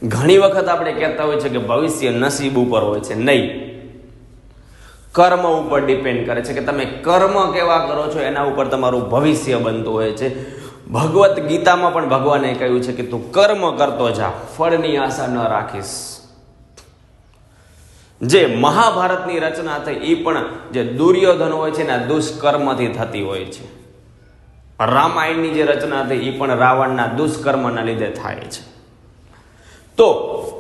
ઘણી વખત આપણે કહેતા હોય છે કે ભવિષ્ય નસીબ ઉપર હોય છે. નહીં, કર્મ ઉપર ડિપેન્ડ કરે છે કે તમે કર્મ કેવા કરો છો એના ઉપર તમારું ભવિષ્ય બનતું હોય છે. ભગવદ્ ગીતામાં પણ ભગવાને કહ્યું છે કે તું કર્મ કરતો જા, ફળની આશા ન રાખીશ. જે મહાભારતની રચના થઈ એ પણ જે દુર્યોધન હોય છે ને દુષ્કર્મથી થતી હોય છે. રામાયણની જે રચના થઈ એ પણ રાવણના દુષ્કર્મના લીધે થાય છે. તો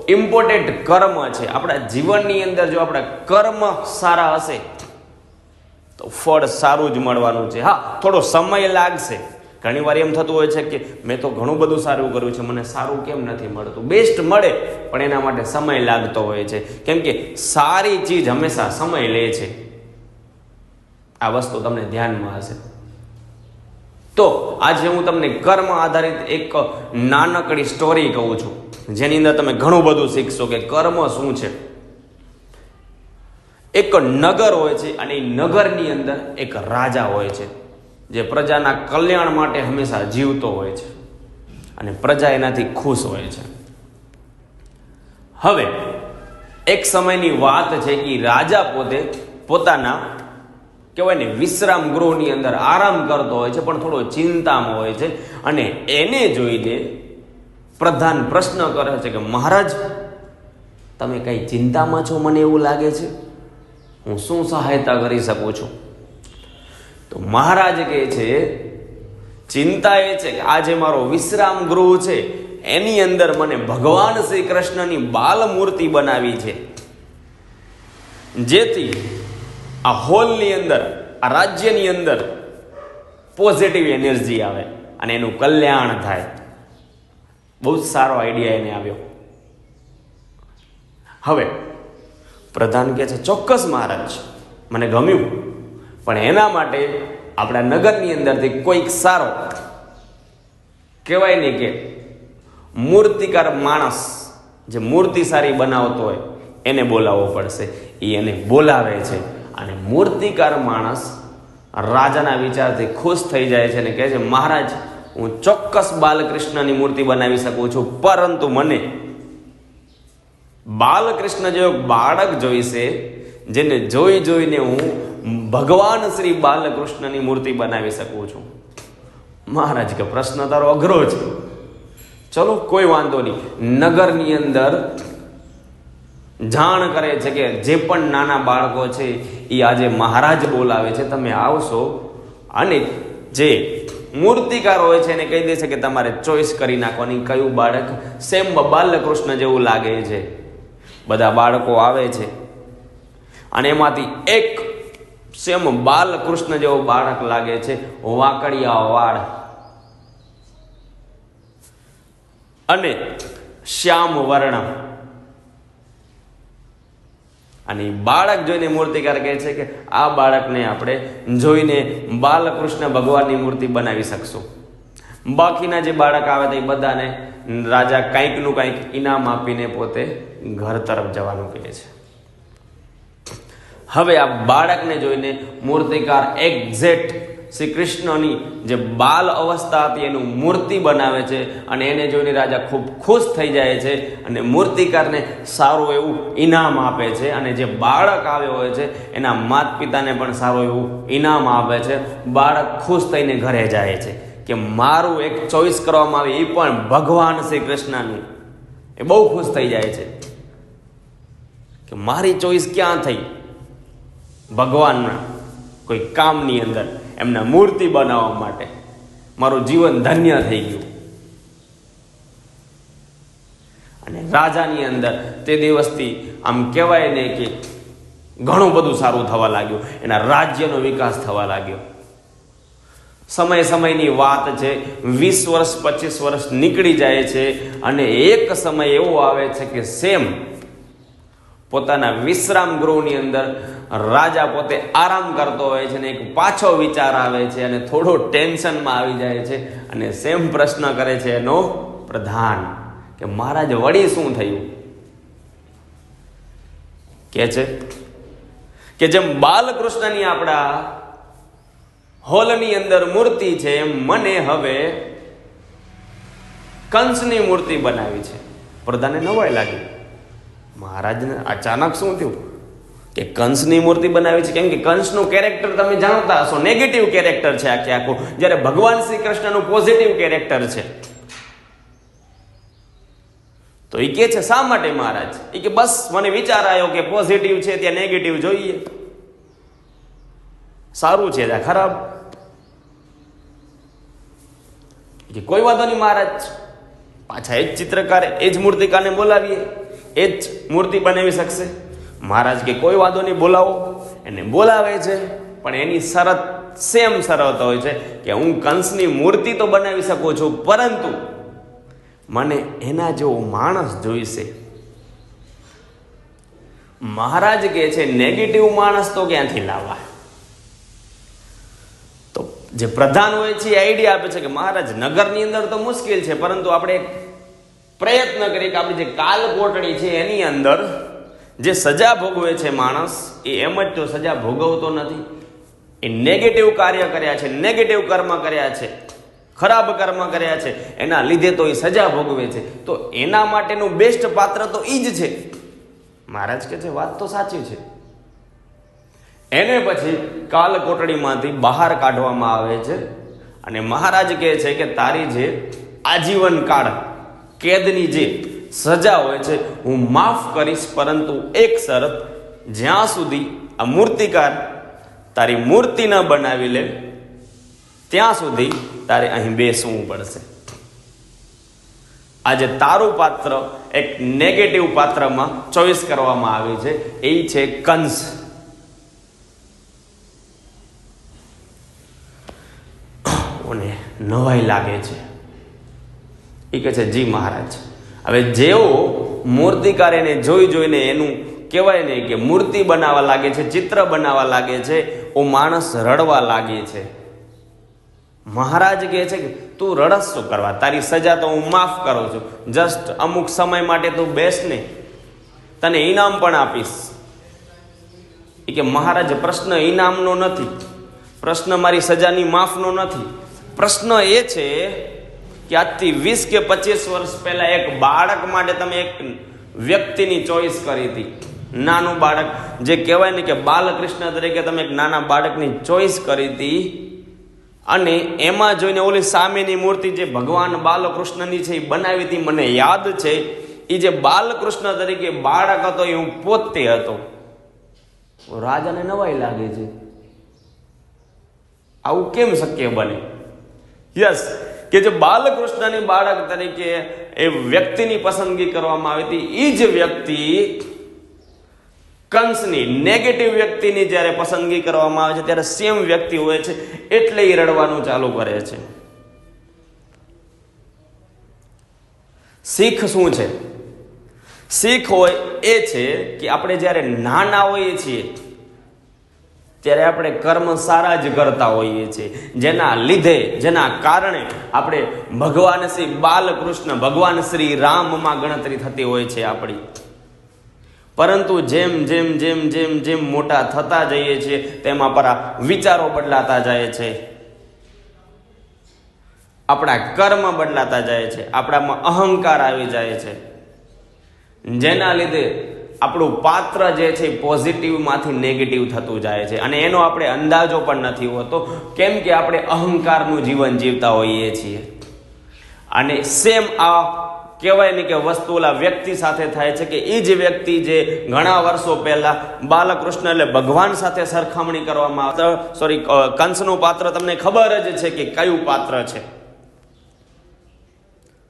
ઇમ્પોર્ટન્ટ કર્મ છે. આપણા જીવનની અંદર જો આપણા કર્મ સારા હશે તો ફળ સારું જ મળવાનું છે. હા, થોડો સમય લાગશે. ઘણી વાર એમ થતું હોય છે કે મેં તો ઘણું બધું સારું કર્યું છે, મને સારું કેમ નથી મળતું. બેસ્ટ મળે પણ એના માટે સમય લાગતો હોય છે, કેમ કે સારી ચીજ હંમેશા સમય લે છે. આ વસ્તુ તમને ધ્યાનમાં હશે. તો આજે હું તમને કર્મ આધારિત એક નાનકડી સ્ટોરી કહું છું, જેની અંદર તમે ઘણું બધું શીખશો કે કર્મ શું છે. એક નગર હોય છે અને એ નગરની અંદર એક રાજા હોય છે, જે પ્રજાના કલ્યાણ માટે હંમેશા જીવતો હોય છે અને પ્રજા એનાથી ખુશ હોય છે. હવે એક સમયની વાત છે કે રાજા પોતે પોતાના કહેવાય ને વિશ્રામ ગૃહની અંદર આરામ કરતો હોય છે, પણ થોડો ચિંતામાં હોય છે. અને એને જોઈને પ્રધાન પ્રશ્ન કરે છે કે મહારાજ, તમે કઈ ચિંતામાં છો, મને એવું લાગે છે, હું શું સહાયતા કરી શકું છું? તો મહારાજ કહે છે, ચિંતા એ છે કે આજે મારો વિશ્રામ ગૃહ છે એની અંદર મને ભગવાન શ્રી કૃષ્ણની બાલ મૂર્તિ બનાવી છે, જેથી આ હોલની અંદર, આ રાજ્યની અંદર પોઝિટિવ એનર્જી આવે અને એનું કલ્યાણ થાય. બહુ જ સારો આઈડિયા એને આવ્યો. હવે પ્રધાન કહે છે, ચોક્કસ મહારાજ, મને ગમ્યું, પણ એના માટે આપણા નગરની અંદરથી કોઈક સારો કહેવાય ને કે મૂર્તિકાર માણસ, જે મૂર્તિ સારી બનાવતો હોય એને બોલાવવો પડશે. એ એને બોલાવે છે અને મૂર્તિકાર માણસ રાજાના વિચારથી ખુશ થઈ જાય છે અને કહે છે, મહારાજ, હું ચોક્કસ બાલકૃષ્ણની મૂર્તિ બનાવી શકું છું, પરંતુ મને બાલકૃષ્ણ જેવો બાળક જોઈશે, જેને જોઈ જોઈને હું ભગવાન શ્રી બાલકૃષ્ણની મૂર્તિ બનાવી શકું છું. મહારાજ કે પ્રશ્ન તારો અઘરો છે, ચલો કોઈ વાંધો નહીં. નગરની અંદર જાણ કરે છે કે જે પણ નાના બાળકો છે એ આજે મહારાજ બોલાવે છે, તમે આવશો. અને જે મૂર્તિકાર હોય છે એને કહી દે છે કે તમારે ચોઈસ કરી નાખવાની, કયું બાળક સેમ બાલકૃષ્ણ જેવું લાગે છે. બધા બાળકો આવે છે અને એમાંથી એક સેમ બાલકૃષ્ણ જેવો બાળક લાગે છે, વાકડિયા વાળ અને શ્યામ વર્ણ. અને બાળક જોઈને મૂર્તિકાર કહે છે કે આ બાળકને આપણે જોઈને બાલકૃષ્ણ ભગવાનની મૂર્તિ બનાવી શકશું. બાકીના જે બાળક આવે તો એ બધાને રાજા કંઈકનું કંઈક ઇનામ આપીને પોતે ઘર તરફ જવાનું કહે છે. હવે આ બાળકને જોઈને મૂર્તિકાર એક્ઝેક્ટ શ્રી કૃષ્ણની જે બાલ અવસ્થા હતી એનું મૂર્તિ બનાવે છે અને એને જોઈને રાજા ખૂબ ખુશ થઈ જાય છે અને મૂર્તિકારને સારું એવું ઇનામ આપે છે. અને જે બાળક આવ્યો હોય છે એના માતા પિતાને પણ સારું એવું ઇનામ આપે છે. બાળક ખુશ થઈને ઘરે જાય છે કે મારું એક ચોઈસ કરવામાં આવે, એ પણ ભગવાન શ્રી કૃષ્ણનું. એ બહુ ખુશ થઈ જાય છે કે મારી ચોઈસ ક્યાં થઈ, ભગવાનના કોઈ કામની અંદર, એમના મૂર્તિ બનાવવા માટે મારું જીવન ધન્ય થઈ ગયું. અને રાજાની અંદર તે દિવસથી આમ કહેવાય ને કે ઘણું બધું સારું થવા લાગ્યું, એના રાજ્યનો વિકાસ થવા લાગ્યો. સમયની વાત છે, 20 વર્ષ 25 વર્ષ નીકળી જાય છે અને એક સમય એવો આવે છે કે સેમ પોતાના વિશ્રામ ગૃહની અંદર રાજા પોતે આરામ કરતો હોય છે ને એક પાછો વિચાર આવે છે અને થોડો ટેન્શનમાં આવી જાય છે અને સેમ પ્રશ્ન કરે છે એનો પ્રધાન કે મહારાજ વળી શું થયું? કે છે કે જેમ બાલકૃષ્ણની આપણા હોલની અંદર મૂર્તિ છે એમ મને હવે કંસની મૂર્તિ બનાવી છે. પ્રધાને નવાઈ લાગી. મહારાજને અચાનક શું થયું કે કંસની મૂર્તિ બનાવી છે, કેમ કે કંસનું કેરેક્ટર તમે જાણતા હશો, નેગેટિવ કેરેક્ટર છે આખે આખું, જ્યારે ભગવાન શ્રી કૃષ્ણનું પોઝિટિવ કેરેક્ટર છે. તો એ કે છે શા માટે મહારાજ? એ કે બસ મને વિચાર આવ્યો કે પોઝિટિવ છે ત્યાં નેગેટિવ જોઈએ, સારું છે ત્યાં ખરાબ. કે કોઈ વાંધો નહીં મહારાજ, પાછા એ જ ચિત્રકારે એ જ મૂર્તિકારને બોલાવીએ, એ જ મૂર્તિ બનાવી શકશે. મહારાજ કે કોઈ વાંધો નહીં, બોલાવો. એને બોલાવે છે, પણ એની શરત સેમ શરત હોય છે કે હું કંસની મૂર્તિ તો બનાવી શકું છું, પરંતુ મને એના જેવો માણસ જોઈશે. મહારાજ કે છે નેગેટિવ માણસ તો ક્યાંથી લાવવા? તો જે પ્રધાન હોય છે એ આઈડિયા આપે છે કે મહારાજ નગરની અંદર તો મુશ્કેલ છે, પરંતુ આપણે પ્રયત્ન કરીએ કે આપણી જે કાલ કોટડી છે એની અંદર જે સજા ભોગવે છે માણસ, એ એમ જ તો સજા ભોગવતો નથી. એ નેગેટિવ કાર્ય કર્યા છે, નેગેટિવ કર્મ કર્યા છે, ખરાબ કર્મ કર્યા છે, એના લીધે તો એ સજા ભોગવે છે. તો એના માટેનું બેસ્ટ પાત્ર તો એ જ છે. મહારાજ કે છે વાત તો સાચી છે. એને પછી કાલ કોટડીમાંથી બહાર કાઢવામાં આવે છે અને મહારાજ કહે છે કે તારી જે આજીવન કાળ કેદની જે સજા હોય છે હું માફ કરીશ, પરંતુ એક શરત, જ્યાં સુધી આ મૂર્તિકાર તારી મૂર્તિ ન બનાવી લે ત્યાં સુધી તારે અહીં બેસવું પડશે. આજે તારું પાત્ર એક નેગેટિવ પાત્રમાં ચોઈસ કરવામાં આવી છે, એ છે કંસ. અને નવાઈ લાગે છે. એ કહે છે જી મહારાજ. હવે જેવો મૂર્તિકાર એને જોઈ જોઈને એનું કહેવાય ને કે મૂર્તિ બનાવવા લાગે છે, ચિત્ર બનાવવા લાગે છે, ઓ માણસ રડવા લાગે છે. મહારાજ કહે છે કે તું રડસ શું કરવા? તારી સજા તો હું માફ કરું છું, જસ્ટ અમુક સમય માટે તું બેસ ને, તને ઇનામ પણ આપીશ. એ કે મહારાજ પ્રશ્ન ઇનામનો નથી, પ્રશ્ન મારી સજાની માફનો નથી. પ્રશ્ન એ છે કે આજથી 20 કે 25 વર્ષ પહેલા એક બાળક માટે તમે એક વ્યક્તિની ચોઈસ કરી હતી, નાનું બાળક, જે કહેવાય ને કે બાલકૃષ્ણ તરીકે તમે એક નાના બાળકની ચોઈસ કરી હતી, અને એમાં જોઈને ઓલી સામેની મૂર્તિ જે ભગવાન બાલકૃષ્ણની છે એ બનાવી હતી. મને યાદ છે એ જે બાલકૃષ્ણ તરીકે બાળક હતો એ હું પોતે હતો. રાજાને નવાઈ લાગે છે, આવું કેમ શક્ય બને? યસ, કે જે બાલકૃષ્ણની બાળક તરીકે એ વ્યક્તિની પસંદગી કરવામાં આવી હતી, એ જ વ્યક્તિ કંસની નેગેટિવ વ્યક્તિની જ્યારે પસંદગી કરવામાં આવે છે ત્યારે સેમ વ્યક્તિ હોય છે, એટલે એ રડવાનું ચાલુ કરે છે. શીખ શું છે? શીખ હોય એ છે કે આપણે જ્યારે નાના હોઈએ છીએ ત્યારે આપણે કર્મ સારા જ કરતા હોઈએ છીએ, જેના લીધે, જેના કારણે આપણે ભગવાન શ્રી બાલકૃષ્ણ, ભગવાન શ્રી રામમાં ગણતરી થતી હોય છે આપણી. પરંતુ જેમ જેમ જેમ જેમ જેમ મોટા થતા જઈએ છીએ તેમ આપણા વિચારો બદલાતા જાય છે, આપણા કર્મ બદલાતા જાય છે, આપણામાં અહંકાર આવી જાય છે, જેના લીધે આપણું પાત્ર જે છે પોઝિટિવમાંથી નેગેટિવ થતું જાય છે. અને એનો આપણે અંદાજો પણ નથી હોતો, કેમ કે આપણે અહંકારનું જીવન જીવતા હોઈએ છીએ. અને સેમ આ કહેવાય ને કે વસ્તુ ઓલા વ્યક્તિ સાથે થાય છે કે એ જ વ્યક્તિ જે ઘણા વર્ષો પહેલા બાલકૃષ્ણ એટલે ભગવાન સાથે સરખામણી કરવામાં આવતા, સોરી, કંસનું પાત્ર તમને ખબર જ છે કે કયું પાત્ર છે.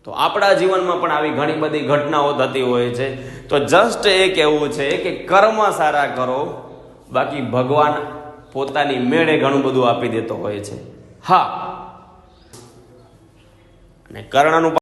તો આપણા જીવનમાં પણ આવી ઘણી બધી ઘટનાઓ થતી હોય છે. તો જસ્ટ એ કહેવું છે કે કર્મ સારા કરો, બાકી ભગવાન પોતાની મેળે ઘણું બધું આપી દેતો હોય છે. હા, અને કર્ણનું